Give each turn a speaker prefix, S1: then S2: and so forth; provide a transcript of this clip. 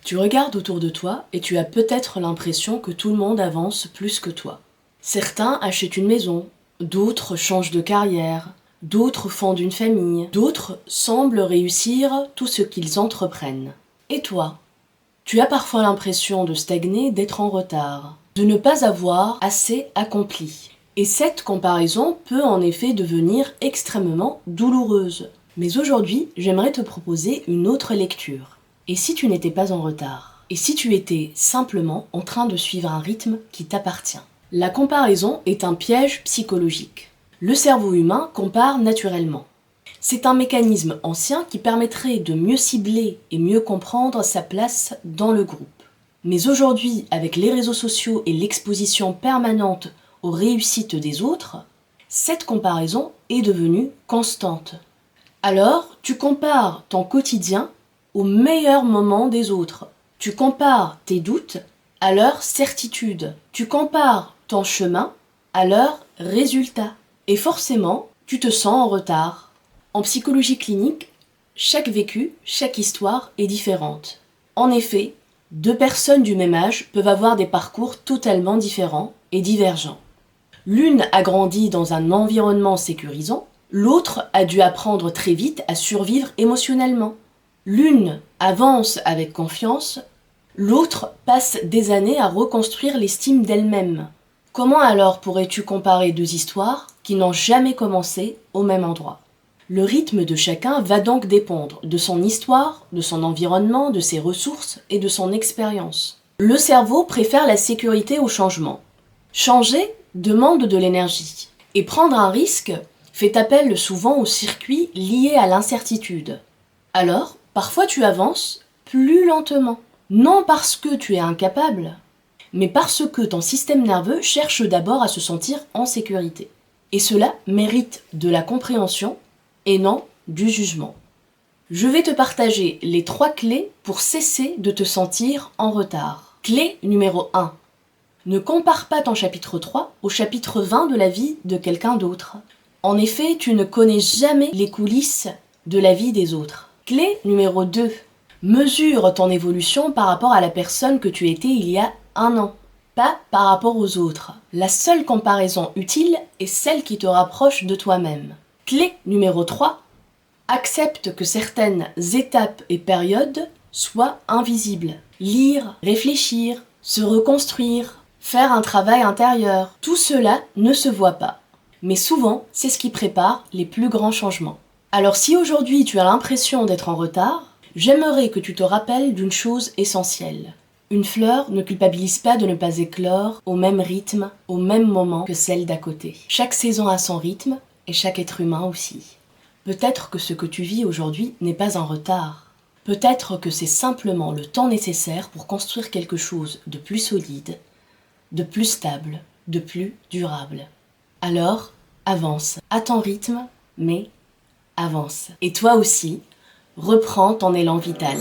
S1: Tu regardes autour de toi et tu as peut-être l'impression que tout le monde avance plus que toi. Certains achètent une maison, d'autres changent de carrière, d'autres fondent une famille, d'autres semblent réussir tout ce qu'ils entreprennent. Et toi? Tu as parfois l'impression de stagner, d'être en retard, de ne pas avoir assez accompli. Et cette comparaison peut en effet devenir extrêmement douloureuse. Mais aujourd'hui, j'aimerais te proposer une autre lecture. Et si tu n'étais pas en retard? Et si tu étais simplement en train de suivre un rythme qui t'appartient? La comparaison est un piège psychologique. Le cerveau humain compare naturellement. C'est un mécanisme ancien qui permettrait de mieux cibler et mieux comprendre sa place dans le groupe. Mais aujourd'hui, avec les réseaux sociaux et l'exposition permanente aux réussites des autres, cette comparaison est devenue constante. Alors, tu compares ton quotidien au meilleur moment des autres. Tu compares tes doutes à leurs certitudes. Tu compares ton chemin à leurs résultats. Et forcément, tu te sens en retard. En psychologie clinique, chaque vécu, chaque histoire est différente. En effet, deux personnes du même âge peuvent avoir des parcours totalement différents et divergents. L'une a grandi dans un environnement sécurisant, l'autre a dû apprendre très vite à survivre émotionnellement. L'une avance avec confiance, l'autre passe des années à reconstruire l'estime d'elle-même. Comment alors pourrais-tu comparer deux histoires qui n'ont jamais commencé au même endroit? Le rythme de chacun va donc dépendre de son histoire, de son environnement, de ses ressources et de son expérience. Le cerveau préfère la sécurité au changement. Changer demande de l'énergie. Et prendre un risque fait appel souvent aux circuits liés à l'incertitude. Alors, parfois tu avances plus lentement. Non parce que tu es incapable, mais parce que ton système nerveux cherche d'abord à se sentir en sécurité. Et cela mérite de la compréhension et non du jugement. Je vais te partager les 3 clés pour cesser de te sentir en retard. Clé numéro 1. Ne compare pas ton chapitre 3 au chapitre 20 de la vie de quelqu'un d'autre. En effet, tu ne connais jamais les coulisses de la vie des autres. Clé numéro 2. Mesure ton évolution par rapport à la personne que tu étais il y a 1 an, pas par rapport aux autres. La seule comparaison utile est celle qui te rapproche de toi-même. Clé numéro 3. Accepte que certaines étapes et périodes soient invisibles. Lire, réfléchir, se reconstruire, faire un travail intérieur, tout cela ne se voit pas. Mais souvent, c'est ce qui prépare les plus grands changements. Alors si aujourd'hui tu as l'impression d'être en retard, j'aimerais que tu te rappelles d'une chose essentielle. Une fleur ne culpabilise pas de ne pas éclore au même rythme, au même moment que celle d'à côté. Chaque saison a son rythme et chaque être humain aussi. Peut-être que ce que tu vis aujourd'hui n'est pas un retard. Peut-être que c'est simplement le temps nécessaire pour construire quelque chose de plus solide, de plus stable, de plus durable. Alors, avance, à ton rythme, mais avance. Et toi aussi, reprends ton élan vital.